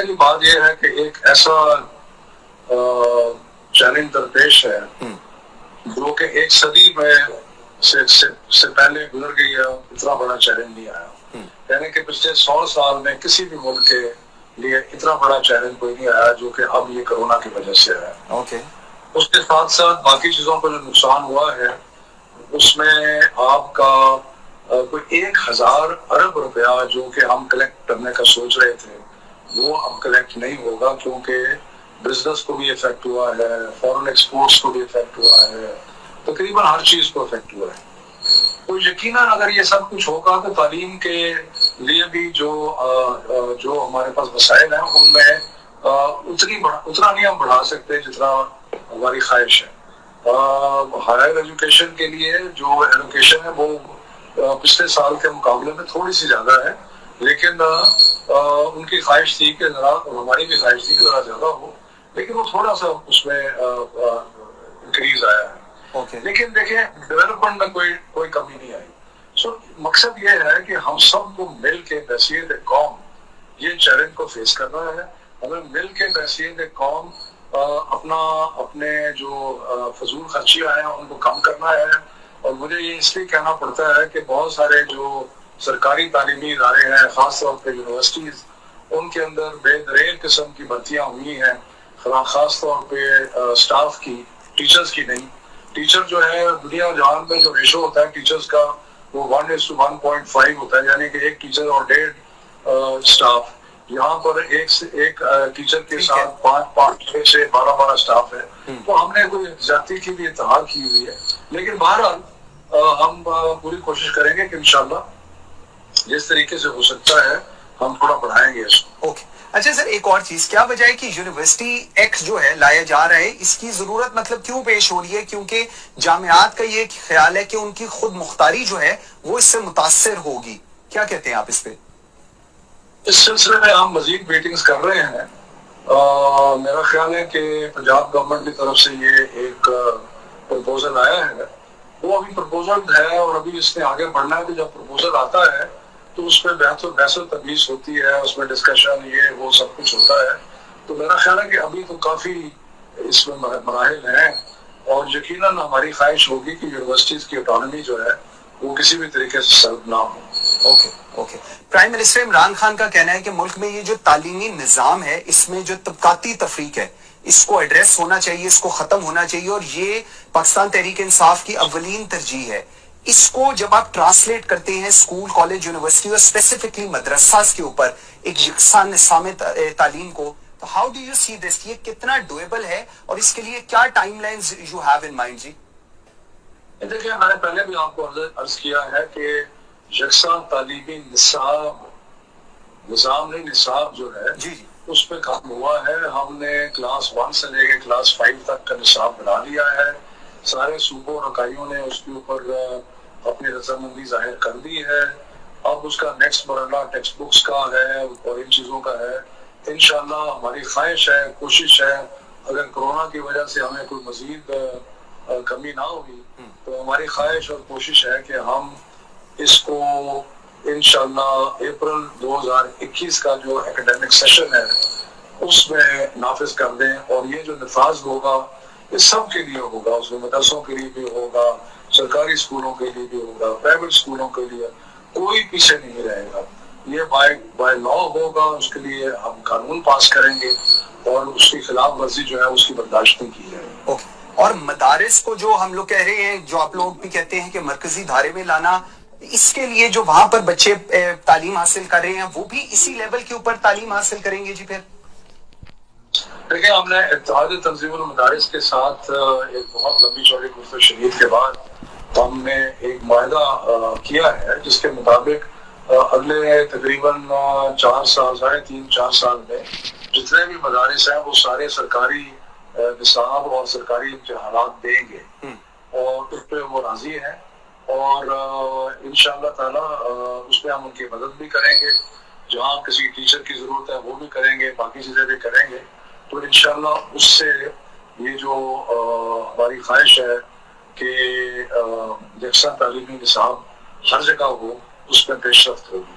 پہلی بات یہ ہے کہ ایک ایسا چیلنج درپیش ہے جو کہ ایک صدی میں سے پہلے گزر گئی ہے، اتنا بڑا چیلنج نہیں آیا. یعنی کہ پچھلے 100 سال میں کسی بھی ملک کے لیے اتنا بڑا چیلنج کوئی نہیں آیا جو کہ اب یہ کرونا کی وجہ سے ہے. اس کے ساتھ ساتھ باقی چیزوں کو جو نقصان ہوا ہے اس میں آپ کا کوئی 1000 ارب روپیہ جو کہ ہم کلیکٹ کرنے کا سوچ رہے تھے وہ اب کلیکٹ نہیں ہوگا، کیونکہ بزنس کو بھی افیکٹ ہوا ہے، فورن ایکسپورٹس کو بھی افیکٹ ہوا ہے، تقریباً ہر چیز کو افیکٹ ہوا ہے. تو یقیناً اگر یہ سب کچھ ہوگا تو تعلیم کے لیے بھی جو ہمارے پاس وسائل ہیں ان میں اتنا نہیں ہم بڑھا سکتے جتنا ہماری خواہش ہے. ہائر ایجوکیشن کے لیے جو ایلوکیشن ہے وہ پچھلے سال کے مقابلے میں تھوڑی سی زیادہ ہے، لیکن ان کی خواہش تھی کہ ذرا، ہماری بھی خواہش تھی کہ ذرا زیادہ ہو، لیکن وہ تھوڑا سا اس میں انکریز آیا ہے. لیکن دیکھیں ڈیولپمنٹ میں کوئی کمی نہیں آئی. مقصد یہ ہے کہ ہم سب کو مل کے بحیثیت قوم یہ چیلنج کو فیس کرنا ہے. ہمیں مل کے بحیثیت قوم اپنے جو فضول خرچیاں ہیں ان کو کم کرنا ہے. اور مجھے یہ اس لیے کہنا پڑتا ہے کہ بہت سارے جو سرکاری تعلیمی ادارے ہیں، خاص طور پہ یونیورسٹیز، ان کے اندر بے دریغ قسم کی بھرتیاں ہوئی ہیں، خاص طور پہ سٹاف کی، ٹیچرز کی نہیں. ٹیچر جو ہے دنیا جہان میں جو ریشو ہوتا ہے ٹیچرز کا وہ 1:1.5 ہوتا ہے، یعنی کہ ایک ٹیچر اور 1.5 سٹاف. یہاں پر ایک ٹیچر کے ساتھ 5 سے 12 سٹاف ہے. تو ہم نے کوئی زیادتی کی بھی انتہا کی ہوئی ہے، لیکن بہرحال ہم پوری کوشش کریں گے کہ انشاءاللہ جس طریقے سے ہو سکتا ہے ہم تھوڑا بڑھائیں گے اس کو. اچھا سر، ایک اور چیز، کیا وجہ ہے کہ یونیورسٹی ایکٹ جو ہے لایا جا رہا ہے، اس کی ضرورت مطلب کیوں پیش ہو رہی ہے؟ کیونکہ جامعات کا یہ خیال ہے کہ ان کی خود مختاری جو ہے وہ اس سے متاثر ہوگی. کیا کہتے ہیں آپ اس پہ؟ اس سلسلے میں ہم مزید میٹنگز کر رہے ہیں. میرا خیال ہے کہ پنجاب گورنمنٹ کی طرف سے یہ ایک پرپوزل آیا ہے. وہ ابھی پرپوزل ہے اور ابھی اس نے آگے بڑھنا ہے. کہ جب پرپوزل آتا ہے تو اس پہ بحث و تبحیث ہوتی ہے، اس میں ڈسکشن یہ وہ سب کچھ ہوتا ہے. تو میرا خیال ہے کہ ابھی تو کافی اس میں مراحل ہیں، اور یقیناً ہماری خواہش ہوگی کہ یونیورسٹیز کی اٹانومی جو ہے وہ کسی بھی طریقے سے سلب نہ ہو. Okay. Prime minister Imran Khan کا کہنا ہے کہ ملک میں یہ جو تعلیمی نظام ہے اس میں جو طبقاتی تفریق ہے اس کو ایڈریس ہونا چاہیے، اس کو ختم ہونا چاہیے، اور یہ پاکستان تحریک انصاف کی اولین ترجیح ہے. اس کو جب آپ ٹرانسلیٹ کرتے ہیں اسکول، کالج، یونیورسٹی اور اسپیسیفکلی مدرسہ کے اوپر ایک یکساں نظام تعلیم کو، تو how do you see this? یہ کتنا ڈویبل ہے اور اس کے لیے کیا timelines you have in mind? جی دیکھیں، میں نے پہلے بھی آپ کو عرض کیا ہے کہ یکساں تعلیمی نصاب جو ہے جی اس پہ کام ہوا ہے. ہم نے کلاس 1 سے لے کے کلاس 5 تک کا نصاب بنا لیا ہے. سارے صوبوں اور اکائیوں نے اس کے اوپر اپنی رضامندی ظاہر کر دی ہے. اب اس کا نیکسٹ مرحلہ ٹیکسٹ بکس کا ہے اور ان چیزوں کا ہے. انشاءاللہ ہماری خواہش ہے، کوشش ہے، اگر کرونا کی وجہ سے ہمیں کوئی مزید کمی نہ ہوگی تو ہماری خواہش اور کوشش ہے کہ ہم اس کو انشاءاللہ اپریل 2021 کا جو ایکیڈیمک سیشن ہے اس میں نافذ کر دیں. اور یہ جو نفاذ ہوگا یہ سب کے لیے ہوگا، اس میں مدرسوں کے لیے بھی ہوگا، سرکاری اسکولوں کے لیے بھی ہوگا، پرائیویٹ اسکولوں کے لیے، کوئی پیچھے نہیں رہے گا. یہ بائی لا ہوگا، اس کے لیے ہم قانون پاس کریں گے اور اس کی خلاف ورزی جو ہے اس کی برداشت نہیں کی جائے گی. اور مدارس کو جو ہم لوگ کہہ رہے ہیں، جو آپ لوگ بھی کہتے ہیں کہ مرکزی دھارے میں لانا، اس کے لیے جو وہاں پر بچے تعلیم حاصل کر رہے ہیں وہ بھی اسی لیول کے اوپر تعلیم حاصل کریں گے؟ جی پھر دیکھیں، ہم نے اتحاد تنظیم المدارس کے ساتھ ایک بہت لمبی چوڑی گفتگو شنید کے بعد ہم نے ایک معاہدہ کیا ہے جس کے مطابق اگلے تقریباً 4 سال، 3.5-4 سال میں جتنے بھی مدارس ہیں وہ سارے سرکاری نصاب اور سرکاری امتحانات دیں گے، اور اس پہ وہ راضی ہیں. اور انشاءاللہ تعالی اس میں ہم ان کی مدد بھی کریں گے. جہاں کسی ٹیچر کی ضرورت ہے وہ بھی کریں گے، باقی چیزیں بھی کریں گے. تو انشاءاللہ اس سے یہ جو ہماری خواہش ہے کہ یکساں تعلیمی نصاب ہر جگہ ہو، اس میں پیش رفت ہوگی.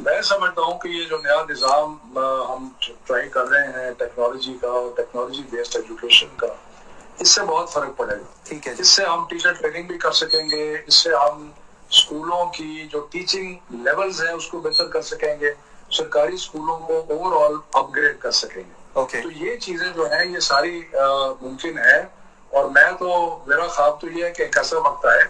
میں سمجھتا ہوں کہ یہ جو نیا نظام ہم ٹرائی کر رہے ہیں ٹیکنالوجی کا اور ٹیکنالوجی بیسڈ ایجوکیشن کا، اس سے بہت فرق پڑے گا. ٹھیک ہے جی. اس سے ہم ٹیچر ٹریننگ بھی کر سکیں گے، اس سے ہم اسکولوں کی جو ٹیچنگ لیولز ہیں اس کو بہتر کر سکیں گے، سرکاری اسکولوں کو اوور آل اپ گریڈ کر سکیں گے. اوکے. تو یہ چیزیں جو ہیں یہ ساری ممکن ہے. اور میں تو میرا خواب تو یہ ہے کہ ایک ایسا وقت آئے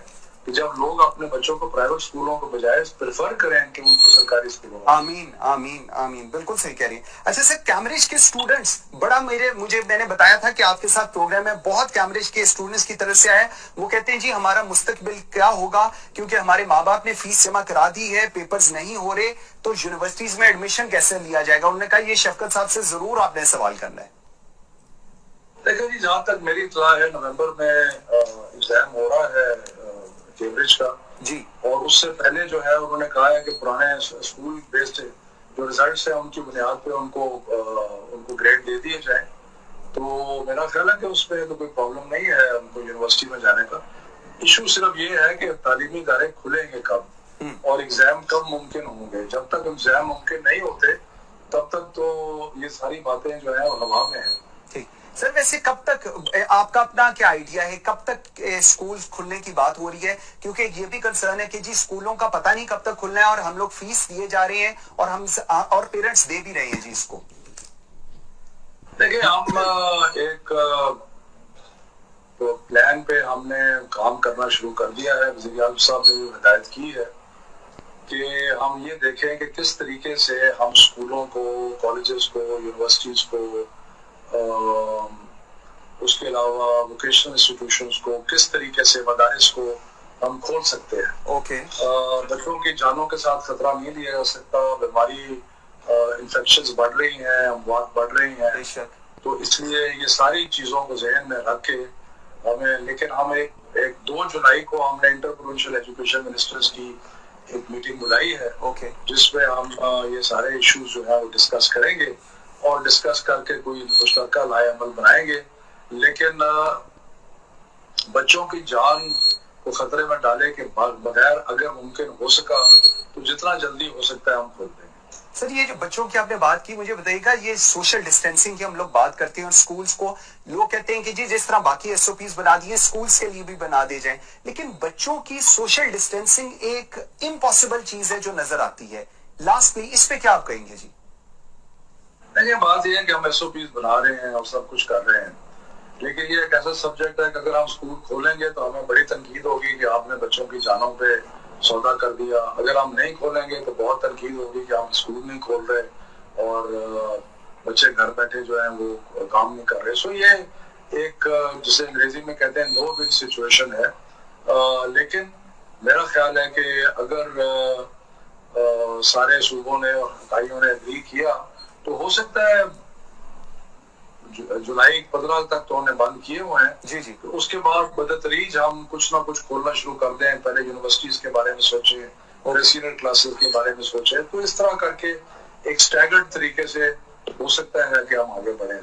کہ جب لوگ اپنے بچوں کو پرائیویٹ اسکولوں کو بجائے پریفر کریں کہ ان کو سرکاری اسکولوں میں. آمین آمین آمین، بالکل صحیح کہہ رہی ہیں. اچھا سر، کیمبرج کے اسٹوڈنٹس بڑا میں نے بتایا تھا کہ آپ کے ساتھ پروگرام ہے، بہت کیمبرج کے اسٹوڈنٹس کی طرف سے آئے. وہ کہتے ہیں جی ہمارا مستقبل کیا ہوگا، کیونکہ ہمارے ماں باپ نے فیس جمع کرا دی ہے، پیپرز نہیں ہو رہے، تو یونیورسٹیز میں ایڈمیشن کیسے لیا جائے گا. انہوں نے کہا یہ شفقت صاحب سے ضرور آپ نے سوال کرنا ہے. دیکھیں جی، جہاں تک میری اطلاع ہے نومبر میں ایگزام ہو رہا ہے کیمبرج کا جی. اور اس سے پہلے جو ہے انہوں نے کہا ہے کہ پرانے اسکول بیسڈ جو ریزلٹس ہیں ان کی بنیاد پہ ان کو گریڈ دے دیے جائیں. تو میرا خیال ہے کہ اس پہ تو کوئی پرابلم نہیں ہے ان کو یونیورسٹی میں جانے کا. ایشو صرف یہ ہے کہ تعلیمی ادارے کھلیں گے کب اور ایگزام کب ممکن ہوں گے. جب تک ایگزام ممکن نہیں ہوتے تب تک تو یہ ساری باتیں جو ہیں وہ ہوا میں ہیں. ٹھیک سر، ویسے کب تک آپ کا اپنا کیا آئیڈیا ہے، کب تک اسکول کھلنے کی بات ہو رہی ہے؟ کیونکہ یہ بھی کنسرن ہے کہ جی اسکولوں کا پتہ نہیں کب تک کھلنا ہے، اور ہم لوگ فیس دیے جا رہے ہیں اور پیرنٹس دے بھی رہے ہیں جی اس کو. دیکھیں، ہم ایک پلان پہ ہم نے کام کرنا شروع کر دیا ہے. وزیر اعظم صاحب نے بھی ہدایت کی ہے کہ ہم یہ دیکھیں کہ کس طریقے سے ہم اسکولوں کو، کالجز کو، یونیورسٹیز کو، اس کے علاوہ ووکیشنل انسٹیٹیوشنز کو، کس طریقے سے مدارس کو ہم کھول سکتے ہیں. اوکے. بچوں کی جانوں کے ساتھ خطرہ نہیں لیا جا سکتا. بیماری انفیکشنز بڑھ رہی ہیں، اموات بڑھ رہی ہیں. تو اس لیے یہ ساری چیزوں کو ذہن میں رکھ کے لیکن ہم ایک 2 جولائی کو ہم نے انٹر پروونشل ایجوکیشن منسٹرز کی ایک میٹنگ بلائی ہے، جس میں ہم یہ سارے ایشوز جو ہیں وہ ڈسکس کریں گے اور ڈسکس کر کے کوئی مشترکہ لائحہ عمل بنائیں گے. لیکن بچوں کی جان کو خطرے میں ڈالے کے بغیر اگر ممکن ہو سکا تو جتنا جلدی ہو سکتا ہے ہم کھول دیں گے. سر، یہ جو بچوں کی آپ نے بات کی، مجھے بتائیے گا، یہ سوشل ڈسٹینسنگ کی ہم لوگ بات کرتے ہیں اور سکولز کو لوگ کہتے ہیں کہ جی جس طرح باقی ایس او پیز بنا دیے سکولز کے لیے بھی بنا دے جائیں، لیکن بچوں کی سوشل ڈسٹینسنگ ایک امپاسبل چیز ہے جو نظر آتی ہے. لاسٹلی اس پہ کیا آپ کہیں گے جی؟ نہیں، بات یہ ہے کہ ہم ایس او پیز بنا رہے ہیں اور سب کچھ کر رہے ہیں، لیکن یہ ایک ایسا سبجیکٹ ہے کہ اگر ہم اسکول کھولیں گے تو ہمیں بڑی تنقید ہوگی کہ آپ نے بچوں کی جانوں پہ سودا کر دیا. اگر ہم نہیں کھولیں گے تو بہت تنقید ہوگی کہ ہم اسکول نہیں کھول رہے اور بچے گھر بیٹھے جو ہیں وہ کام نہیں کر رہے. سو یہ ایک جسے انگریزی میں کہتے ہیں نو ون سچویشن ہے. لیکن میرا خیال ہے کہ اگر سارے صوبوں نے اور حکایوں نے اگری کیا تو ہو سکتا ہے جولائی 15 تک تو انہیں بند کیے ہوئے ہیں. جی جی. تو اس کے بعد بدتریج ہم کچھ نہ کچھ کھولنا شروع کر دیں. پہلے یونیورسٹیز کے بارے میں سوچیں اور سینئر کلاسز کے بارے میں سوچیں. تو اس طرح کر کے ایک سٹیگرڈ طریقے سے ہو سکتا ہے کہ ہم آگے بڑھیں.